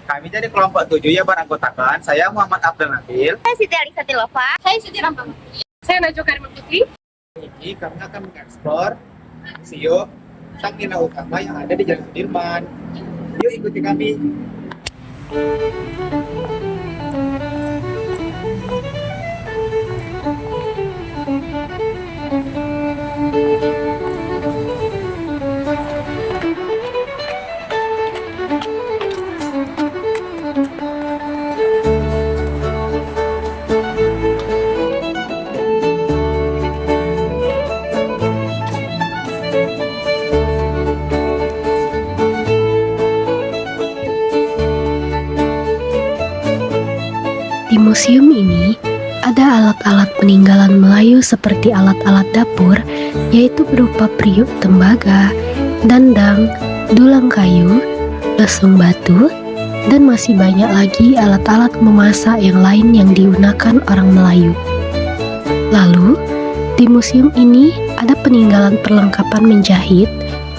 Kami jadi kelompok 7 ya beranggotakan. Saya Muhammad Abdul Nabil. Saya Siti Alisa Tilova. Saya Siti Rampang. Saya Najwa Karimah Putri. Ini kami akan mengeksplor museum sang nilai utama yang ada di Jalan Sudirman. Yuk ikuti kami. Di museum ini, ada alat-alat peninggalan Melayu seperti alat-alat dapur, yaitu berupa periuk tembaga, dandang, dulang kayu, lesung batu, dan masih banyak lagi alat-alat memasak yang lain yang digunakan orang Melayu. Lalu, di museum ini ada peninggalan perlengkapan menjahit,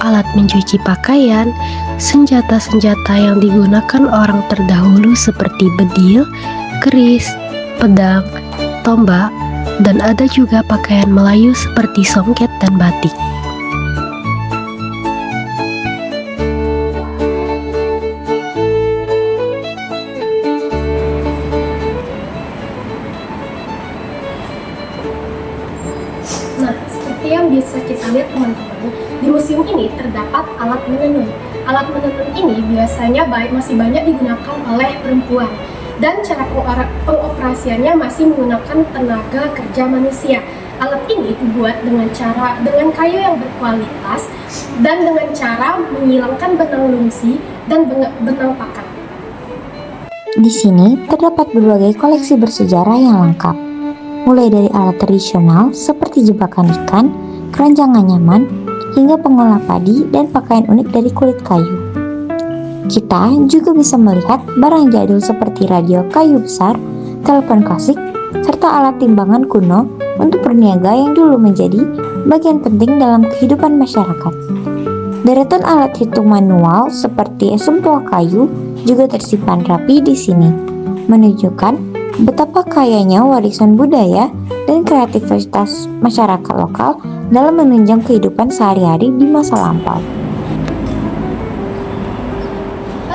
alat mencuci pakaian, senjata-senjata yang digunakan orang terdahulu seperti bedil, keris, pedang, tombak, dan ada juga pakaian Melayu seperti songket dan batik. Nah, seperti yang bisa kita lihat teman-teman, di museum ini terdapat alat menenun. Alat menenun ini biasanya masih banyak digunakan oleh perempuan. Dan cara pengoperasiannya masih menggunakan tenaga kerja manusia. Alat ini dibuat dengan kayu yang berkualitas dan dengan cara menghilangkan benang lungsi dan benang pakat. Di sini terdapat berbagai koleksi bersejarah yang lengkap, mulai dari alat tradisional seperti jebakan ikan, keranjang anyaman, hingga pengolah padi dan pakaian unik dari kulit kayu. Kita juga bisa melihat barang jadul seperti radio kayu besar, telepon klasik, serta alat timbangan kuno untuk berniaga yang dulu menjadi bagian penting dalam kehidupan masyarakat. Deretan alat hitung manual seperti sumpulah kayu juga tersimpan rapi di sini, menunjukkan betapa kayanya warisan budaya dan kreativitas masyarakat lokal dalam menunjang kehidupan sehari-hari di masa lampau.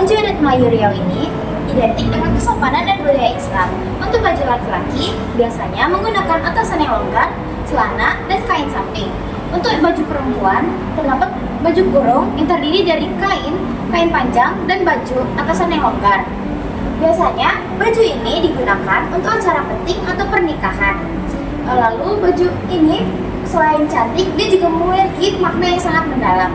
Baju adat Melayu Riau ini identik dengan kesopanan dan budaya Islam. Untuk baju laki-laki, biasanya menggunakan atasan yang longgar, celana, dan kain samping. Untuk baju perempuan, terdapat baju kurung yang terdiri dari kain panjang, dan baju atasan yang longgar. Biasanya, baju ini digunakan untuk acara penting atau pernikahan. Lalu, baju ini selain cantik, dia juga memiliki makna yang sangat mendalam.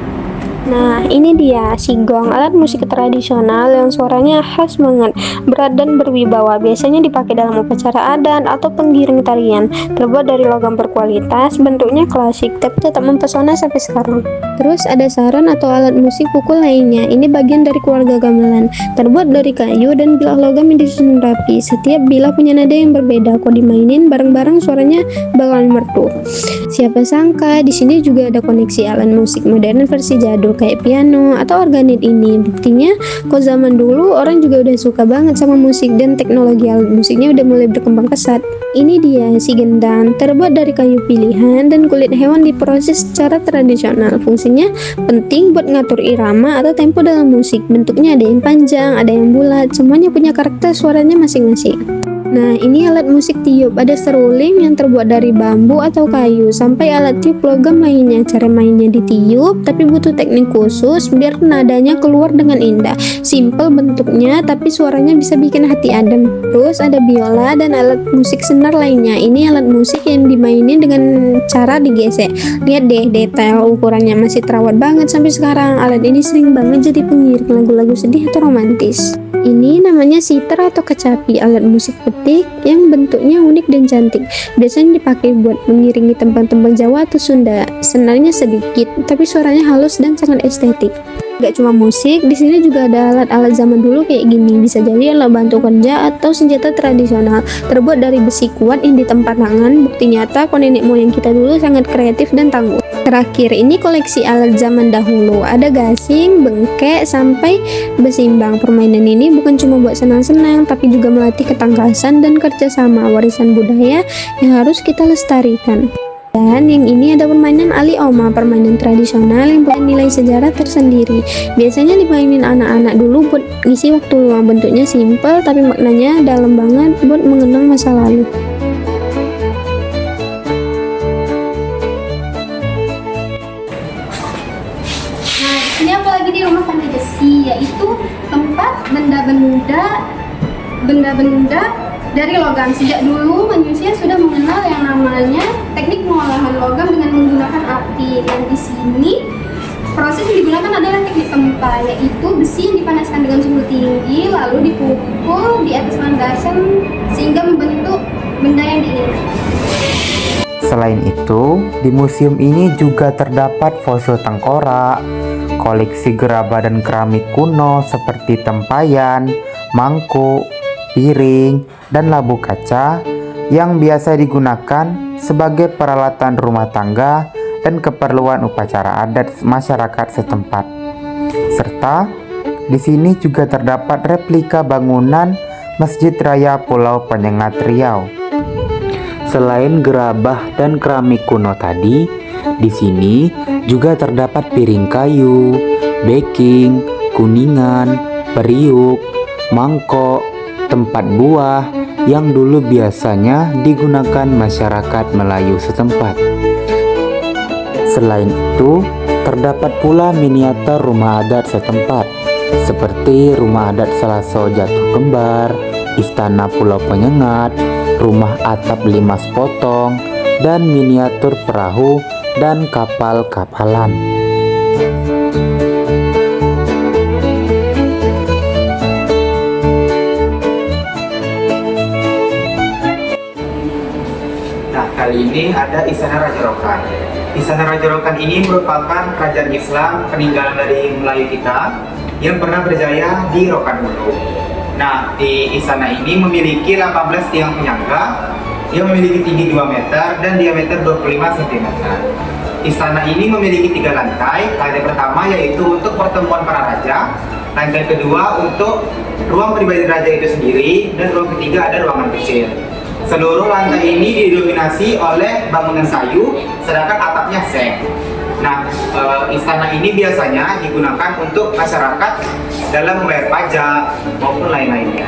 Nah, ini dia sigong, alat musik tradisional yang suaranya khas banget, berat dan berwibawa. Biasanya dipakai dalam upacara adat atau penggiring tarian. Terbuat dari logam berkualitas, bentuknya klasik tapi tetap mempesona sampai sekarang. Terus ada saron atau alat musik pukul lainnya. Ini bagian dari keluarga gamelan. Terbuat dari kayu dan bilah logam yang disusun rapi. Setiap bilah punya nada yang berbeda. Kalau dimainin bareng-bareng suaranya bakalan merdu. Siapa sangka di sini juga ada koneksi alat musik modern versi jadul kayak piano atau organit ini. Buktinya, kok zaman dulu orang juga udah suka banget sama musik dan teknologi alat musiknya udah mulai berkembang pesat. Ini dia si gendang, terbuat dari kayu pilihan dan kulit hewan diproses secara tradisional. Fungsinya penting buat ngatur irama atau tempo dalam musik. Bentuknya ada yang panjang, ada yang bulat, semuanya punya karakter suaranya masing-masing. Nah, ini alat musik tiup. Ada seruling yang terbuat dari bambu atau kayu, sampai alat tiup logam lainnya. Cara mainnya ditiup, tapi butuh teknik khusus biar nadanya keluar dengan indah. Simple bentuknya, tapi suaranya bisa bikin hati adem. Terus ada biola dan alat musik senar lainnya. Ini alat musik yang dimainin dengan cara digesek. Lihat deh, detail ukurannya masih terawat banget sampai sekarang. Alat ini sering banget jadi pengiring lagu-lagu sedih atau romantis. Ini namanya sitar atau kecapi, alat musik petik yang bentuknya unik dan cantik. Biasanya dipakai buat mengiringi tembang-tembang Jawa atau Sunda. Senarnya sedikit, tapi suaranya halus dan sangat estetik. Gak cuma musik, di sini juga ada alat-alat zaman dulu kayak gini. Bisa jadi alat bantu kerja atau senjata tradisional terbuat dari besi kuat yang ditempa tangan. Bukti nyata kalau nenek moyang kita dulu sangat kreatif dan tangguh. Terakhir, ini koleksi alat zaman dahulu. Ada gasing, bengkek, sampai besimbang. Permainan ini bukan cuma buat senang-senang, tapi juga melatih ketangkasan dan kerjasama, warisan budaya yang harus kita lestarikan. Dan yang ini ada permainan Ali Oma, permainan tradisional yang punya nilai sejarah tersendiri. Biasanya dimainin anak-anak dulu buat ngisi waktu luang. Bentuknya simple tapi maknanya dalam banget buat mengenang masa lalu. Nah, di sini apalagi di rumah Tante Jessi, yaitu tempat benda-benda dari logam. Sejak dulu manusia sudah mengenal yang namanya teknik pengolahan logam dengan menggunakan api. Dan di sini proses yang digunakan adalah teknik tempa, yaitu besi yang dipanaskan dengan suhu tinggi lalu dipukul di atas landasan sehingga membentuk benda yang diinginkan. Selain itu, di museum ini juga terdapat fosil tengkorak, koleksi gerabah dan keramik kuno seperti tempayan, mangkuk, piring, dan labu kaca yang biasa digunakan sebagai peralatan rumah tangga dan keperluan upacara adat masyarakat setempat. Serta di sini juga terdapat replika bangunan Masjid Raya Pulau Penyengat Riau. Selain gerabah dan keramik kuno tadi, di sini juga terdapat piring kayu, baking, kuningan, periuk, mangkok, tempat buah yang dulu biasanya digunakan masyarakat Melayu setempat. Selain itu, terdapat pula miniatur rumah adat setempat, seperti rumah adat Selaso Jatuh Kembar, Istana Pulau Penyengat, rumah atap 5 sepotong, dan miniatur perahu dan kapal-kapalan. Kali ini ada Istana Raja Rokan. Istana Raja Rokan ini merupakan kerajaan Islam peninggalan dari Melayu kita yang pernah berjaya di Rokan dulu. Nah, di istana ini memiliki 18 tiang penyangga yang memiliki tinggi 2 meter dan diameter 25 cm. Istana ini memiliki 3 lantai. Lantai pertama yaitu untuk pertemuan para raja, lantai kedua untuk ruang pribadi raja itu sendiri, dan ruang ketiga ada ruangan kecil. Seluruh lantai ini didominasi oleh bangunan kayu, sedangkan atapnya seng. Nah, istana ini biasanya digunakan untuk masyarakat dalam membayar pajak maupun lain-lainnya.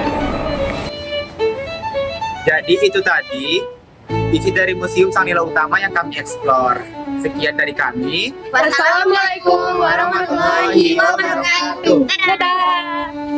Jadi itu tadi isi dari Museum Sang Nila Utama yang kami eksplor. Sekian dari kami. Wassalamualaikum warahmatullahi wabarakatuh. Dadah.